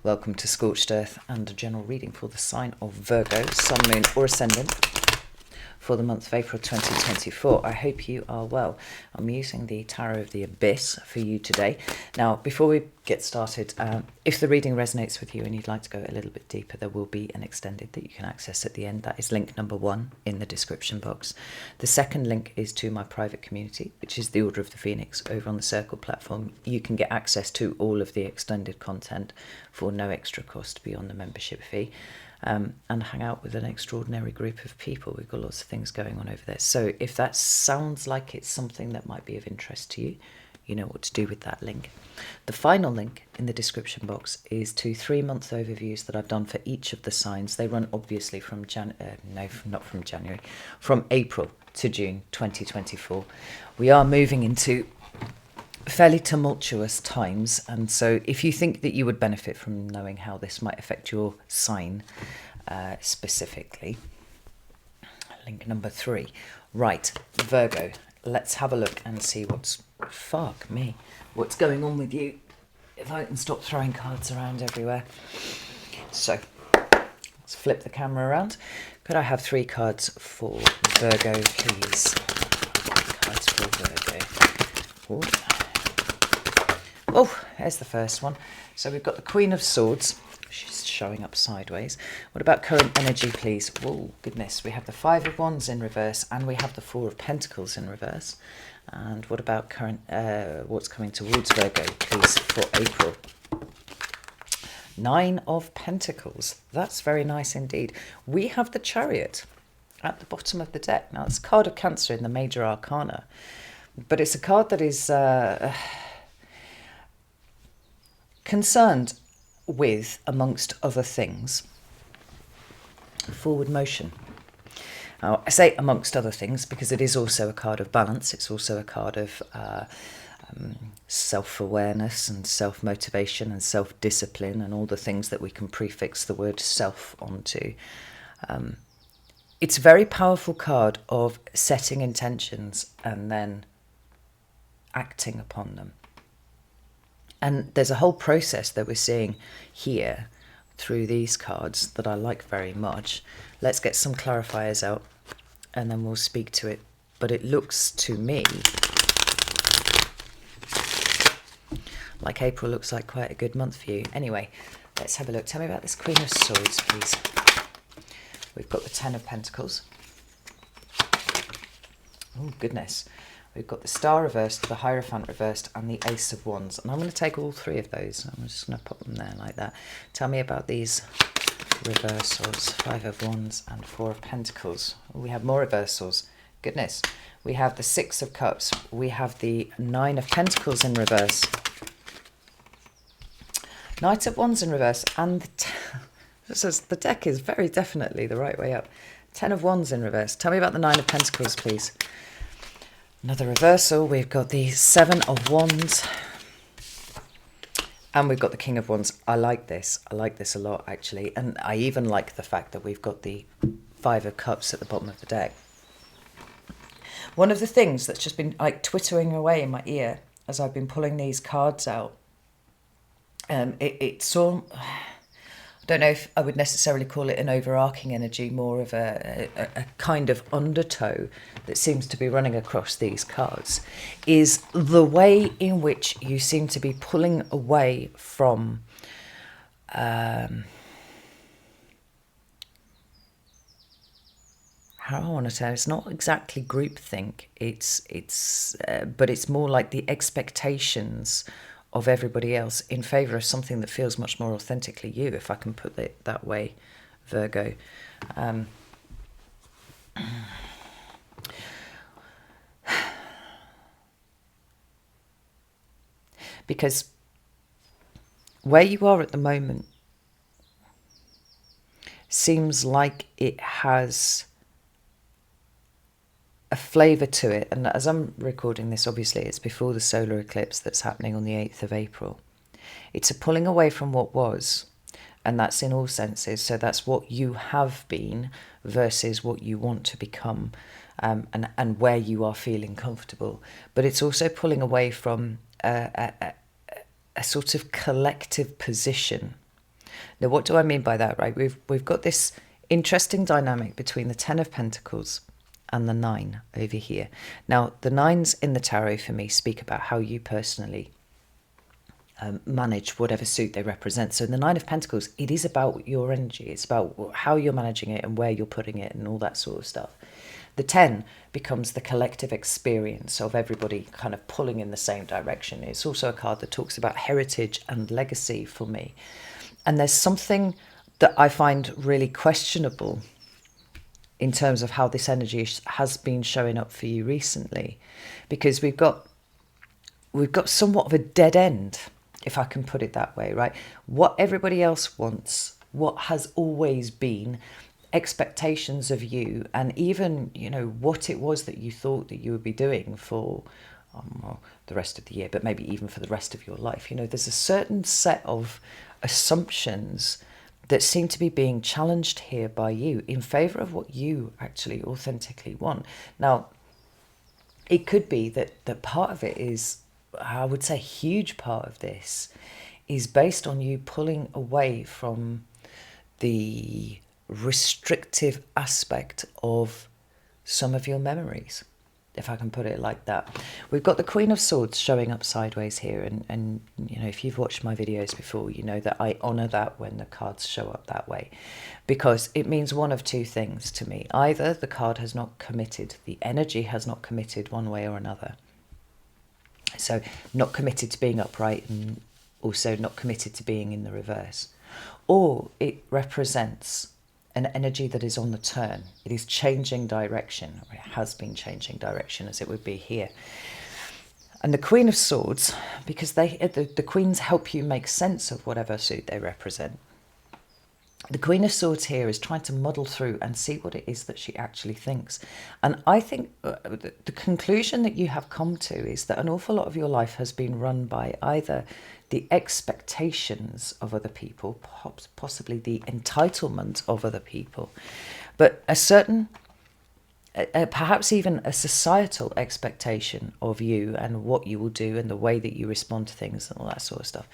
Welcome to Scorched Earth and a general reading for the sign of Virgo, Sun, Moon or Ascendant for the month of April 2024. I hope you are well. I'm using the Tarot of the Abyss for you today. Now, before we get started, if the reading resonates with you and you'd like to go a little bit deeper, there will be an extended that you can access at the end. That is link number 1 in the description box. The second link is to my private community, which is the Order of the Phoenix over on the Circle platform. You can get access to all of the extended content for no extra cost beyond the membership fee. And hang out with an extraordinary group of people. We've got lots of things going on over there. So if that sounds like it's something that might be of interest to you, you know what to do with that link. The final link in the description box is to 3-month overviews that I've done for each of the signs. They run obviously from from April to June 2024. We are moving into fairly tumultuous times, and so if you think that you would benefit from knowing how this might affect your sign specifically, link number 3. Right, Virgo, let's have a look and see what's going on with you, if I can stop throwing cards around everywhere. So let's flip the camera around. Could I have 3 cards for Virgo, please? Cards for Virgo. Ooh. Oh, there's the first one. So we've got the Queen of Swords. She's showing up sideways. What about current energy, please? Oh, goodness. We have the 5 of Wands in reverse and we have the 4 of Pentacles in reverse. And what about current, what's coming towards Virgo, please, for April? 9 of Pentacles. That's very nice indeed. We have the Chariot at the bottom of the deck. Now, it's a card of Cancer in the Major Arcana. But it's a card that is concerned with, amongst other things, forward motion. Now, I say amongst other things because it is also a card of balance. It's also a card of self-awareness and self-motivation and self-discipline and all the things that we can prefix the word self onto. It's a very powerful card of setting intentions and then acting upon them. And there's a whole process that we're seeing here through these cards that I like very much. Let's get some clarifiers out and then we'll speak to it. But it looks to me like April looks like quite a good month for you. Anyway, let's have a look. Tell me about this Queen of Swords, please. We've got the 10 of Pentacles. Oh, goodness. We've got the Star reversed, the Hierophant reversed, and the Ace of Wands. And I'm going to take all 3 of those. I'm just going to put them there like that. Tell me about these reversals. 5 of Wands and 4 of Pentacles. We have more reversals. Goodness. We have the 6 of Cups. We have the 9 of Pentacles in reverse. Knight of Wands in reverse. And the deck is very definitely the right way up. 10 of Wands in reverse. Tell me about the 9 of Pentacles, please. Another reversal, we've got the 7 of Wands and we've got the King of Wands. I like this a lot actually, and I even like the fact that we've got the 5 of Cups at the bottom of the deck. One of the things that's just been like twittering away in my ear as I've been pulling these cards out, it's all, I don't know if I would necessarily call it an overarching energy, more of a kind of undertow that seems to be running across these cards, is the way in which you seem to be pulling away from how I want to say, it's not exactly groupthink, but it's more like the expectations of everybody else in favour of something that feels much more authentically you, if I can put it that way, Virgo. Because where you are at the moment seems like it has a flavour to it, and as I'm recording this, obviously it's before the solar eclipse that's happening on the 8th of April. It's a pulling away from what was, and that's in all senses. So that's what you have been versus what you want to become, and where you are feeling comfortable. But it's also pulling away from a sort of collective position Now, what do I mean by that, right? We've got this interesting dynamic between the Ten of Pentacles and the 9 over here. Now, the 9s in the tarot for me speak about how you personally manage whatever suit they represent. So in the 9 of Pentacles, it is about your energy. It's about how you're managing it and where you're putting it and all that sort of stuff. The 10 becomes the collective experience of everybody kind of pulling in the same direction. It's also a card that talks about heritage and legacy for me. And there's something that I find really questionable in terms of how this energy has been showing up for you recently, because we've got somewhat of a dead end, if I can put it that way, right? What everybody else wants, what has always been expectations of you, and even, you know, what it was that you thought that you would be doing for well, the rest of the year, but maybe even for the rest of your life. You know, there's a certain set of assumptions that seem to be being challenged here by you in favor of what you actually authentically want. Now, it could be that part of it is, I would say a huge part of this is based on you pulling away from the restrictive aspect of some of your memories, if I can put it like that. We've got the Queen of Swords showing up sideways here, and you know, if you've watched my videos before, you know that I honor that when the cards show up that way, because it means one of two things to me. Either the card has not committed, the energy has not committed one way or another, so not committed to being upright and also not committed to being in the reverse, or it represents an energy that is on the turn. It is changing direction, or it has been changing direction, as it would be here. And the Queen of Swords, because the queens help you make sense of whatever suit they represent. The Queen of Swords here is trying to muddle through and see what it is that she actually thinks. And I think the conclusion that you have come to is that an awful lot of your life has been run by either the expectations of other people, possibly the entitlement of other people, but a certain, perhaps even a societal expectation of you and what you will do and the way that you respond to things and all that sort of stuff.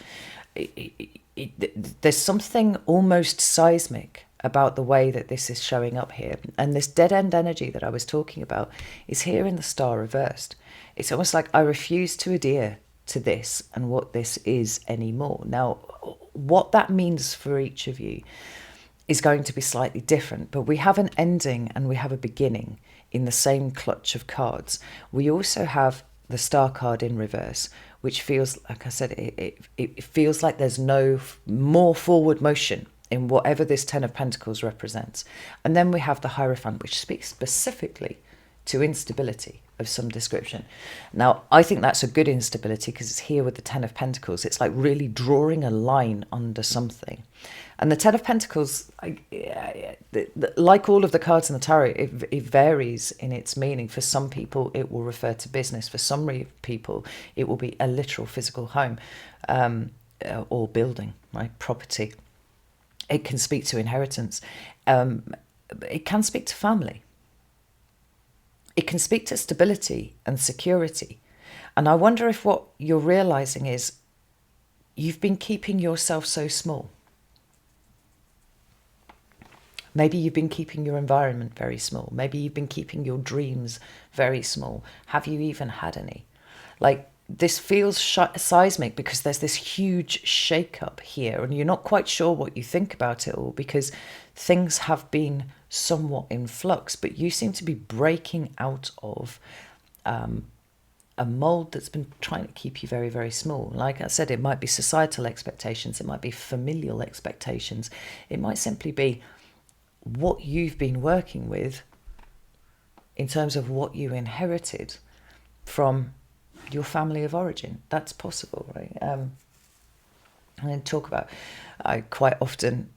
There's something almost seismic about the way that this is showing up here. And this dead-end energy that I was talking about is here in the Star reversed. It's almost like I refuse to adhere to this and what this is anymore. Now, what that means for each of you is going to be slightly different, but we have an ending and we have a beginning in the same clutch of cards. We also have the Star card in reverse, which feels, like I said, it feels like there's no more forward motion in whatever this Ten of Pentacles represents. And then we have the Hierophant, which speaks specifically to instability of some description. Now, I think that's a good instability because it's here with the Ten of Pentacles. It's like really drawing a line under something. And the Ten of Pentacles, like all of the cards in the tarot, it varies in its meaning. For some people, it will refer to business. For some people, it will be a literal physical home or building, right? Property. It can speak to inheritance. It can speak to family. It can speak to stability and security. And I wonder if what you're realizing is you've been keeping yourself so small. Maybe you've been keeping your environment very small. Maybe you've been keeping your dreams very small. Have you even had any? Like, this feels seismic because there's this huge shake-up here and you're not quite sure what you think about it all because things have been somewhat in flux, but you seem to be breaking out of a mold that's been trying to keep you very, very small. Like I said, it might be societal expectations, it might be familial expectations, it might simply be what you've been working with in terms of what you inherited from your family of origin. That's possible, right? And then talk about quite often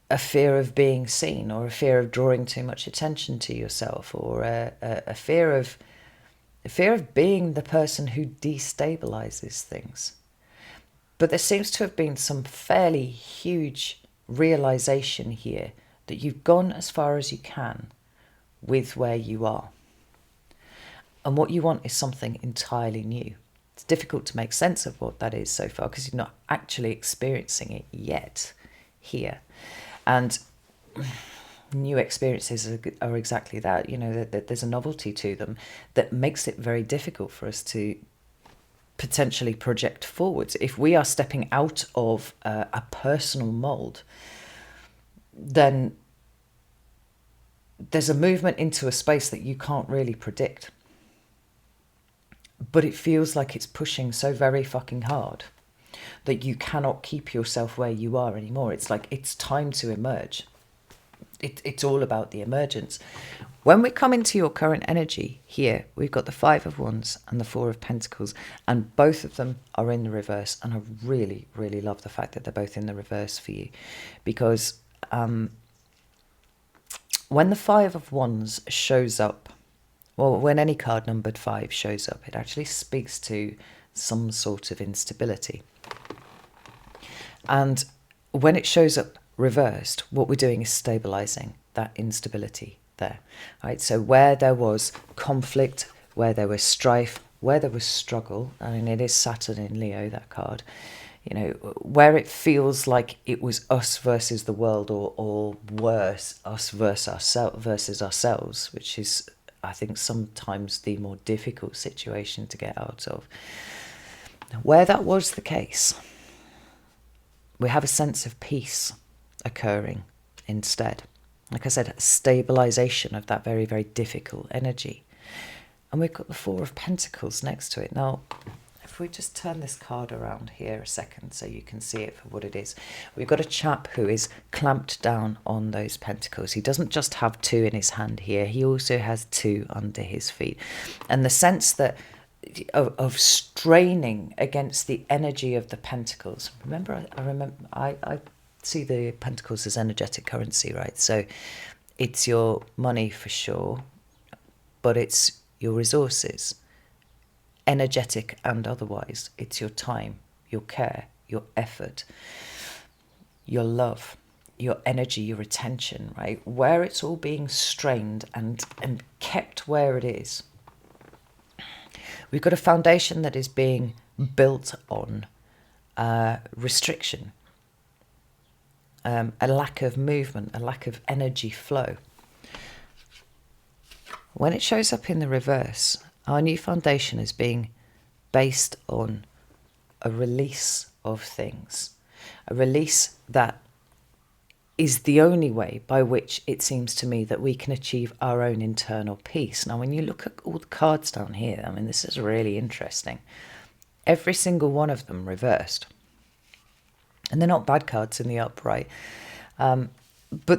a fear of being seen, or a fear of drawing too much attention to yourself, or a fear of being the person who destabilizes things. But there seems to have been some fairly huge realization here that you've gone as far as you can with where you are. And what you want is something entirely new. It's difficult to make sense of what that is so far because you're not actually experiencing it yet here. And new experiences are exactly that. You know, that there's a novelty to them that makes it very difficult for us to potentially project forwards. If we are stepping out of a personal mold, then there's a movement into a space that you can't really predict. But it feels like it's pushing so very fucking hard that you cannot keep yourself where you are anymore. It's like it's time to emerge. It's all about the emergence. When we come into your current energy here, we've got the 5 of Wands and the 4 of Pentacles, and both of them are in the reverse. And I really, really love the fact that they're both in the reverse for you, because when the 5 of Wands shows up, well, when any card numbered 5 shows up, it actually speaks to some sort of instability. And when it shows up reversed, what we're doing is stabilizing that instability there. Right? So where there was conflict, where there was strife, where there was struggle, I mean, it is Saturn in Leo, that card, you know, where it feels like it was us versus the world, or worse, us versus ourselves, which is, I think, sometimes the more difficult situation to get out of. Where that was the case, we have a sense of peace occurring instead. Like I said, stabilization of that very, very difficult energy. And we've got the 4 of Pentacles next to it. Now, if we just turn this card around here a second so you can see it for what it is. We've got a chap who is clamped down on those pentacles. He doesn't just have 2 in his hand here. He also has 2 under his feet. And the sense that of straining against the energy of the pentacles. Remember, I see the pentacles as energetic currency, right? So it's your money for sure, but it's your resources, energetic and otherwise. It's your time, your care, your effort, your love, your energy, your attention, right? Where it's all being strained and kept where it is. We've got a foundation that is being built on restriction, a lack of movement, a lack of energy flow. When it shows up in the reverse, our new foundation is being based on a release of things, a release that is the only way by which it seems to me that we can achieve our own internal peace. Now, when you look at all the cards down here, I mean, this is really interesting. Every single one of them reversed. And they're not bad cards in the upright. But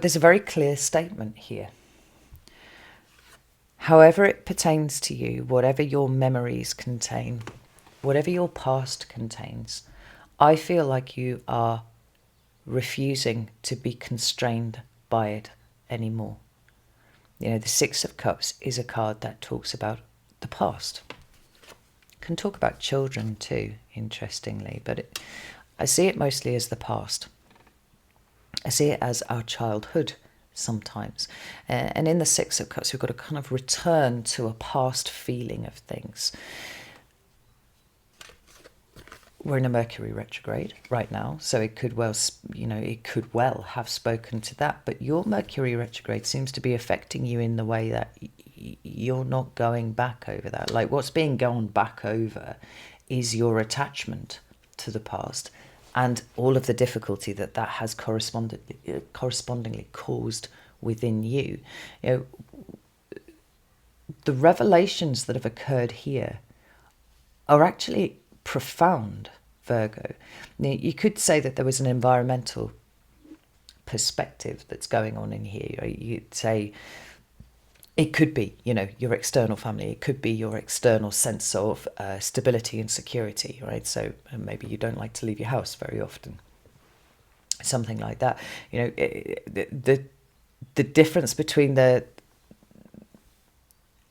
there's a very clear statement here. However it pertains to you, whatever your memories contain, whatever your past contains, I feel like you are refusing to be constrained by it anymore. You know, the 6 of Cups is a card that talks about the past. Can talk about children too, interestingly, but I see it mostly as the past. I see it as our childhood sometimes. And in the 6 of Cups, we've got a kind of return to a past feeling of things. We're in a Mercury retrograde right now, so it could well, it could well have spoken to that. But your Mercury retrograde seems to be affecting you in the way that you're not going back over that. Like, what's being gone back over is your attachment to the past and all of the difficulty that has correspondingly caused within you. You know, the revelations that have occurred here are actually profound, Virgo. You could say that there was an environmental perspective that's going on in here. You'd say it could be, your external family. It could be your external sense of stability and security, right? So maybe you don't like to leave your house very often. Something like that. The difference between the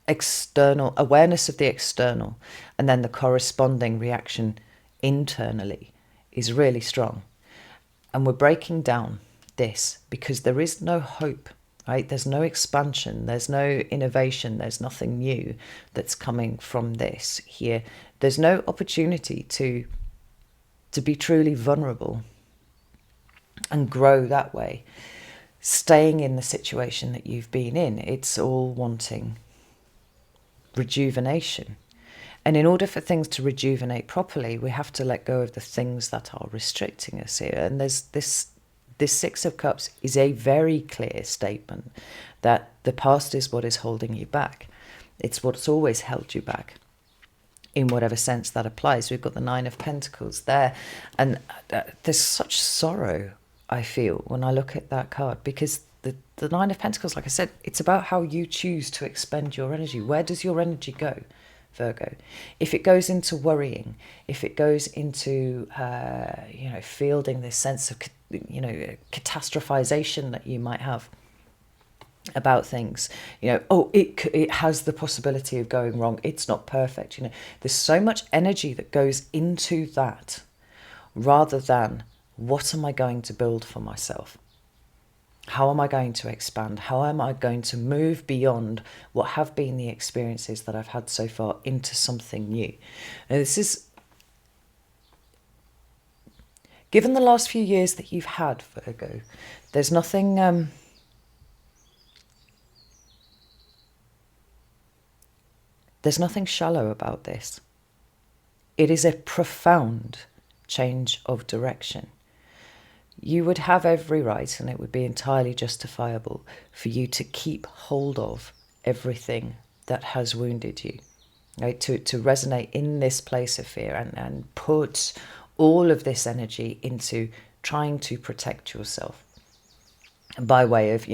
external awareness of the external and then the corresponding reaction internally is really strong. And we're breaking down this because there is no hope right? There's no expansion, there's no innovation, there's nothing new that's coming from this here. There's no opportunity to be truly vulnerable and grow that way, staying in the situation that you've been in. It's all wanting rejuvenation. And in order for things to rejuvenate properly, we have to let go of the things that are restricting us here. And there's this Six of Cups is a very clear statement that the past is what is holding you back. It's what's always held you back, in whatever sense that applies. We've got the Nine of Pentacles there. And there's such sorrow, I feel, when I look at that card, because the Nine of Pentacles, like I said, it's about how you choose to expend your energy. Where does your energy go, Virgo? If it goes into worrying, if it goes into, fielding this sense of, catastrophization that you might have about things, it has the possibility of going wrong, it's not perfect, there's so much energy that goes into that, rather than what am I going to build for myself? How am I going to expand? How am I going to move beyond what have been the experiences that I've had so far into something new? Now, this is, given the last few years that you've had, Virgo, there's nothing shallow about this. It is a profound change of direction. You would have every right, and it would be entirely justifiable for you to keep hold of everything that has wounded you, right? To resonate in this place of fear and put all of this energy into trying to protect yourself by way of,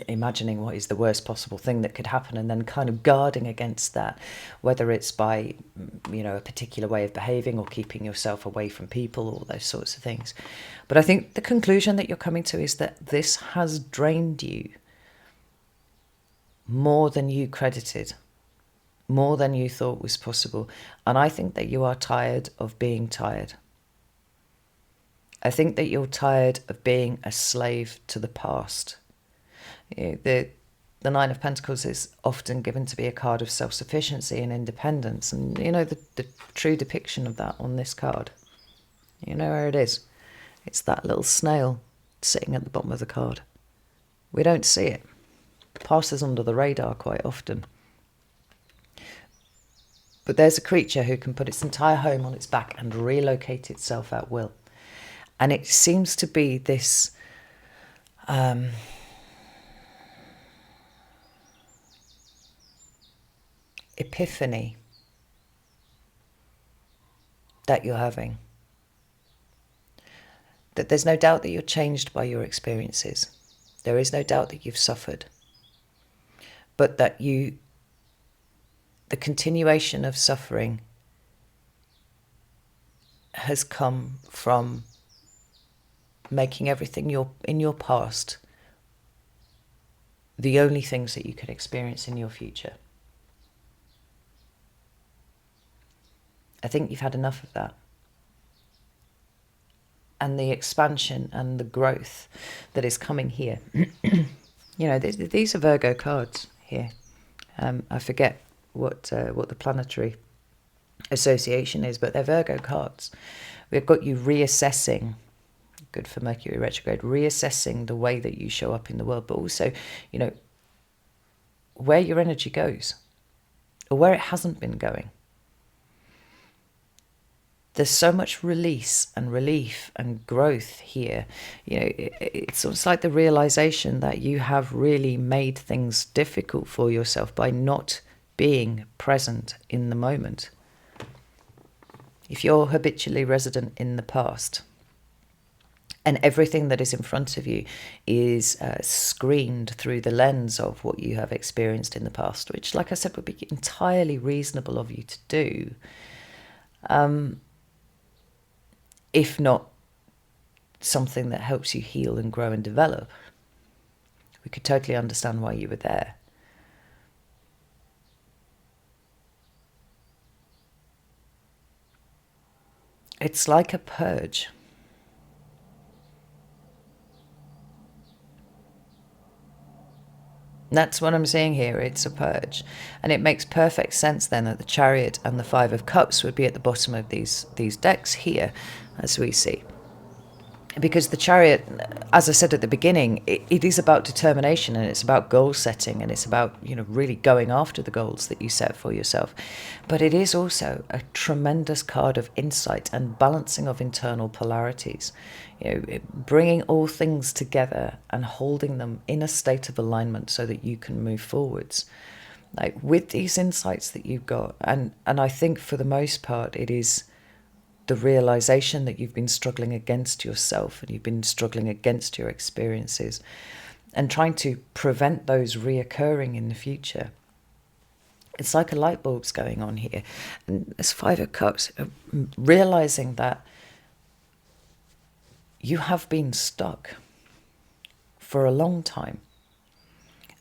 imagining what is the worst possible thing that could happen and then kind of guarding against that, whether it's by, a particular way of behaving or keeping yourself away from people, all those sorts of things. But I think the conclusion that you're coming to is that this has drained you more than you credited, more than you thought was possible. And I think that you are tired of being tired. I think that you're tired of being a slave to the past. The Nine of Pentacles is often given to be a card of self-sufficiency and independence. And the true depiction of that on this card, you know where it is. It's that little snail sitting at the bottom of the card. We don't see it. It passes under the radar quite often. But there's a creature who can put its entire home on its back and relocate itself at will. And it seems to be this epiphany that you're having. That there's no doubt that you're changed by your experiences. There is no doubt that you've suffered. But that the continuation of suffering has come from making everything in your past the only things that you could experience in your future. I think you've had enough of that. And the expansion and the growth that is coming here. These are Virgo cards here. I forget what the planetary association is, but they're Virgo cards. We've got you reassessing, good for Mercury retrograde, reassessing the way that you show up in the world, but also, where your energy goes or where it hasn't been going. There's so much release and relief and growth here. It's almost like the realization that you have really made things difficult for yourself by not being present in the moment. If you're habitually resident in the past, and everything that is in front of you is screened through the lens of what you have experienced in the past, which, like I said, would be entirely reasonable of you to do, if not something that helps you heal and grow and develop. We could totally understand why you were there. It's like a purge. That's what I'm seeing here. It's a purge. And it makes perfect sense then that the Chariot and the Five of Cups would be at the bottom of these decks here, as we see. Because the Chariot, as I said at the beginning, it is about determination, and it's about goal setting, and it's about, really going after the goals that you set for yourself. But it is also a tremendous card of insight and balancing of internal polarities, bringing all things together and holding them in a state of alignment so that you can move forwards. Like with these insights that you've got, and I think for the most part it is the realization that you've been struggling against yourself and you've been struggling against your experiences and trying to prevent those reoccurring in the future. It's like a light bulb's going on here. And this Five of Cups, realizing that you have been stuck for a long time.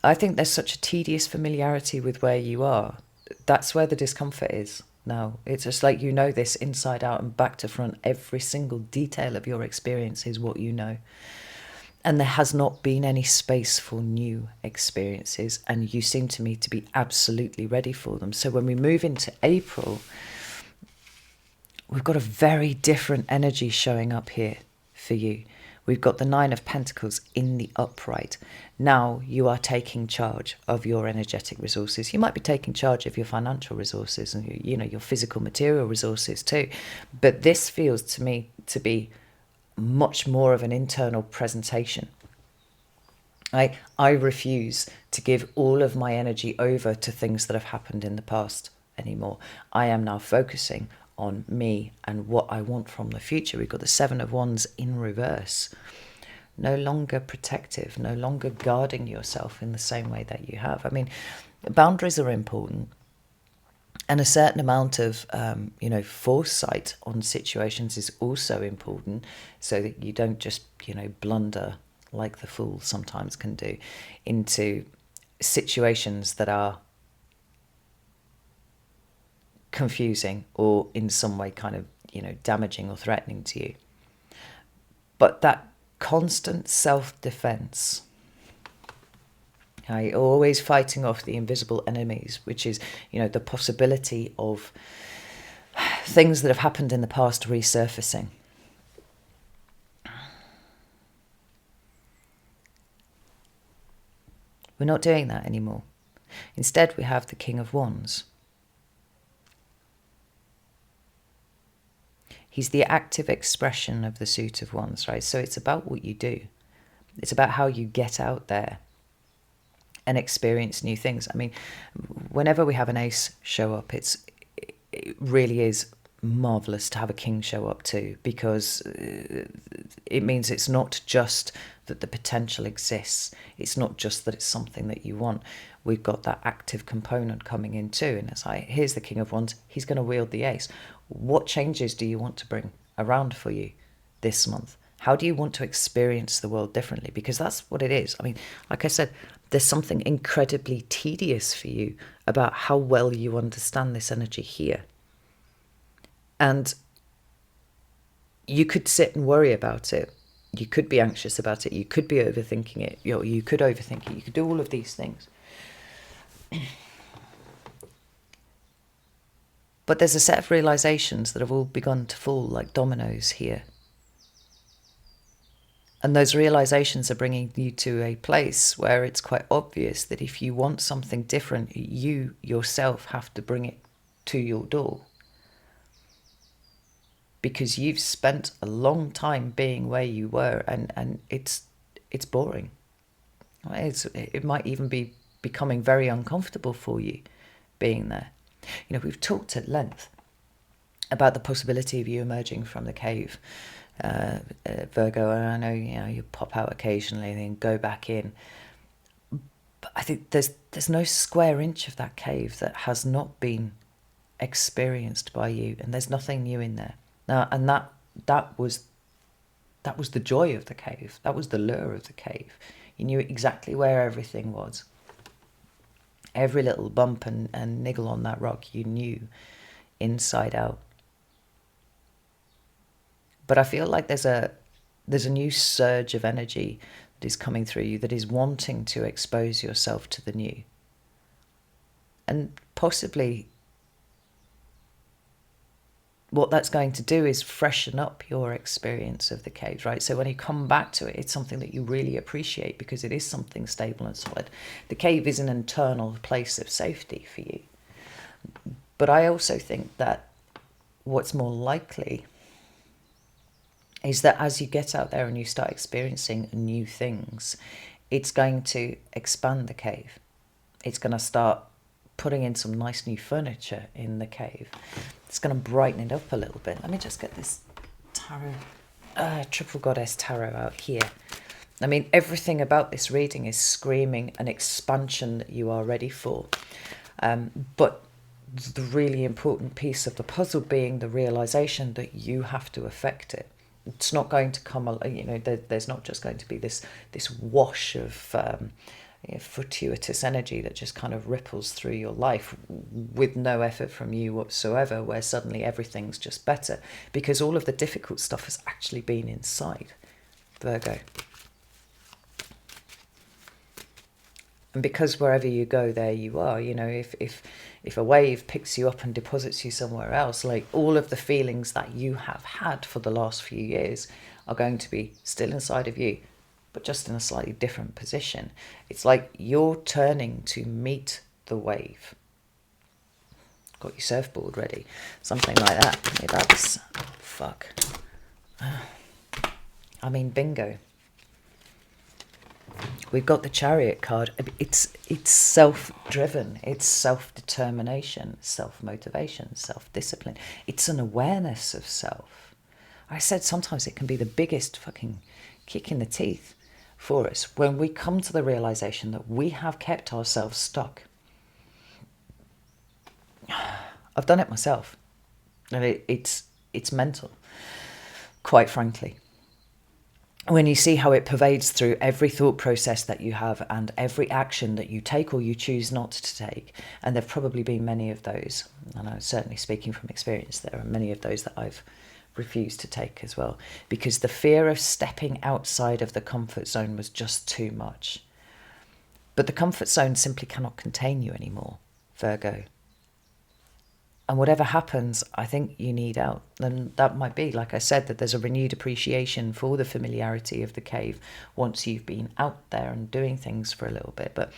I think there's such a tedious familiarity with where you are. That's where the discomfort is. Now, it's just like this inside out and back to front. Every single detail of your experience is what you know. And there has not been any space for new experiences. And you seem to me to be absolutely ready for them. So when we move into April, we've got a very different energy showing up here for you. We've got the Nine of Pentacles in the upright. Now you are taking charge of your energetic resources. You might be taking charge of your financial resources and your physical material resources too. But this feels to me to be much more of an internal presentation. I refuse to give all of my energy over to things that have happened in the past anymore. I am now focusing on me and what I want from the future. We've got the Seven of Wands in reverse. No longer protective, no longer guarding yourself in the same way that you have. I mean, boundaries are important, and a certain amount of, foresight on situations is also important, so that you don't just, blunder like the fool sometimes can do into situations that are confusing or in some way kind of, damaging or threatening to you. But that constant self-defense, always fighting off the invisible enemies, which is, the possibility of things that have happened in the past resurfacing. We're not doing that anymore. Instead, we have the King of Wands. He's the active expression of the suit of wands, right? So it's about what you do. It's about how you get out there and experience new things. I mean, whenever we have an ace show up, it really is marvellous to have a king show up too, because it means it's not just that the potential exists. It's not just that it's something that you want. We've got that active component coming in too. And it's like, here's the King of Wands. He's going to wield the ace. What changes do you want to bring around for you this month? How do you want to experience the world differently? Because that's what it is. I mean, like I said, there's something incredibly tedious for you about how well you understand this energy here. And you could sit and worry about it. You could be anxious about it. You could be overthinking it. You could overthink it. You could do all of these things. But there's a set of realizations that have all begun to fall like dominoes here. And those realizations are bringing you to a place where it's quite obvious that if you want something different, you yourself have to bring it to your door. Because you've spent a long time being where you were, and it's boring. It might even be becoming very uncomfortable for you being there. We've talked at length about the possibility of you emerging from the cave, Virgo, and I know you pop out occasionally and then go back in. But I think there's no square inch of that cave that has not been experienced by you, and there's nothing new in there. Now, and that was the joy of the cave. That was the lure of the cave. You knew exactly where everything was. Every little bump and niggle on that rock, you knew inside out. But I feel like there's a new surge of energy that is coming through you, that is wanting to expose yourself to the new. And possibly what that's going to do is freshen up your experience of the cave, right? So when you come back to it, it's something that you really appreciate because it is something stable and solid. The cave is an internal place of safety for you. But I also think that what's more likely is that as you get out there and you start experiencing new things, it's going to expand the cave. It's going to start putting in some nice new furniture in the cave. It's going to brighten it up a little bit. Let me just get this tarot, Triple Goddess Tarot out here. I mean, everything about this reading is screaming an expansion that you are ready for. But the really important piece of the puzzle being the realization that you have to affect it. It's not going to come, you know, there's not just going to be this wash of fortuitous energy that just kind of ripples through your life with no effort from you whatsoever, where suddenly everything's just better, because all of the difficult stuff has actually been inside, Virgo. And because wherever you go, there you are. You know, if a wave picks you up and deposits you somewhere else, like all of the feelings that you have had for the last few years are going to be still inside of you, but just in a slightly different position. It's like you're turning to meet the wave. Got your surfboard ready, something like that. Maybe that's fuck. I mean, bingo. We've got the Chariot card. It's self-driven. It's self-determination, self-motivation, self-discipline. It's an awareness of self. I said sometimes it can be the biggest fucking kick in the teeth for us when we come to the realization that we have kept ourselves stuck. I've done it myself. And it's mental, quite frankly. When you see how it pervades through every thought process that you have and every action that you take or you choose not to take, and there have probably been many of those, and I'm certainly speaking from experience, there are many of those that I've refused to take as well, because the fear of stepping outside of the comfort zone was just too much. But the comfort zone simply cannot contain you anymore, Virgo. And whatever happens, I think you need out. And that might be, like I said, that there's a renewed appreciation for the familiarity of the cave once you've been out there and doing things for a little bit. But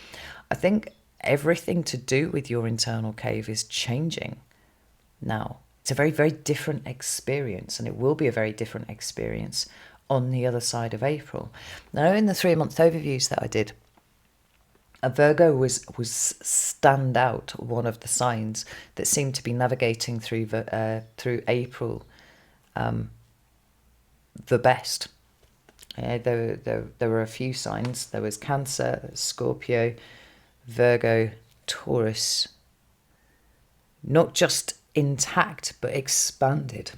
I think everything to do with your internal cave is changing now. It's a very, very different experience, and it will be a very different experience on the other side of April. Now, in the 3-month overviews that I did, a Virgo was stand out, one of the signs that seemed to be navigating through April the best. There were a few signs. There was Cancer, Scorpio, Virgo, Taurus. Not just intact, but expanded.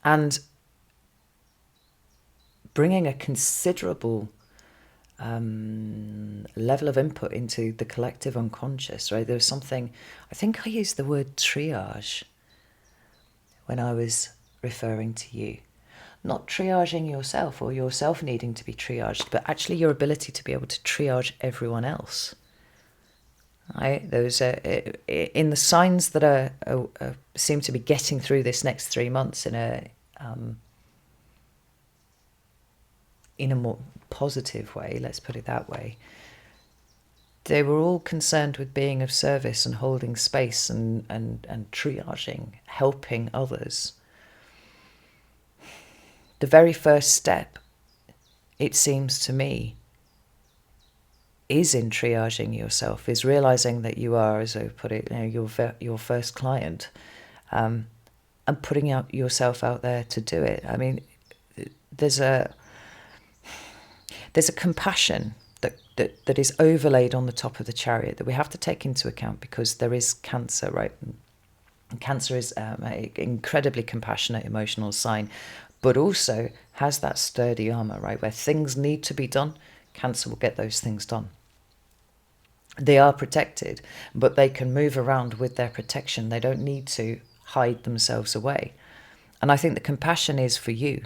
And bringing a considerable level of input into the collective unconscious, right? There was something, I think I used the word triage when I was referring to you. Not triaging yourself or yourself needing to be triaged, but actually your ability to be able to triage everyone else. Right? Those in the signs that are seem to be getting through this next 3 months in a more positive way, let's put it that way. They were all concerned with being of service and holding space and triaging, helping others. The very first step, it seems to me, is in triaging yourself, is realizing that you are, as I put it, your first client, and putting yourself out there to do it. I mean, there's a compassion that is overlaid on the top of the Chariot that we have to take into account, because there is Cancer, right? And Cancer is an incredibly compassionate, emotional sign, but also has that sturdy armor, right? Where things need to be done, Cancer will get those things done. They are protected, but they can move around with their protection. They don't need to hide themselves away. And I think the compassion is for you.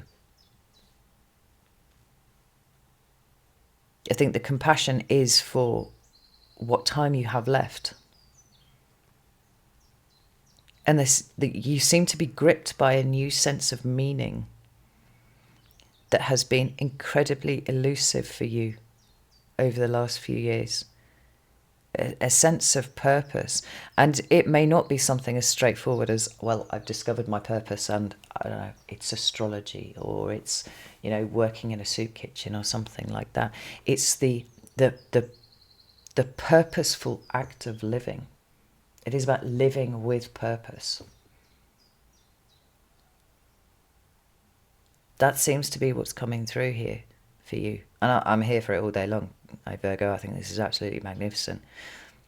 I think the compassion is for what time you have left. And you seem to be gripped by a new sense of meaning that has been incredibly elusive for you over the last few years. A sense of purpose. And it may not be something as straightforward as, well, I've discovered my purpose and, I don't know, it's astrology, or it's, working in a soup kitchen or something like that. It's the purposeful act of living. It is about living with purpose. That seems to be what's coming through here for you. And I'm here for it all day long, Virgo. I think this is absolutely magnificent.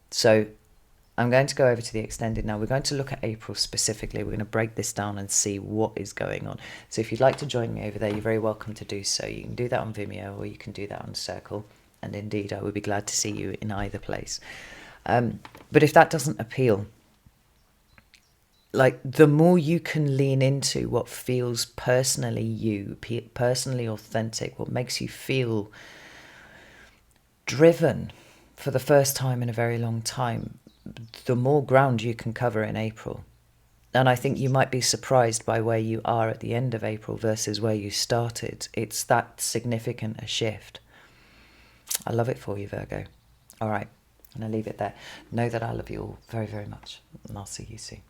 So I'm going to go over to the extended now. We're going to look at April specifically. We're going to break this down and see what is going on. So if you'd like to join me over there, you're very welcome to do so. You can do that on Vimeo, or you can do that on Circle. And indeed, I would be glad to see you in either place. But if that doesn't appeal, like, the more you can lean into what feels personally you, personally authentic, what makes you feel driven for the first time in a very long time, the more ground you can cover in April. And I think you might be surprised by where you are at the end of April versus where you started. It's that significant a shift. I love it for you, Virgo. All right, I'm going to leave it there. Know that I love you all very, very much, and I'll see you soon.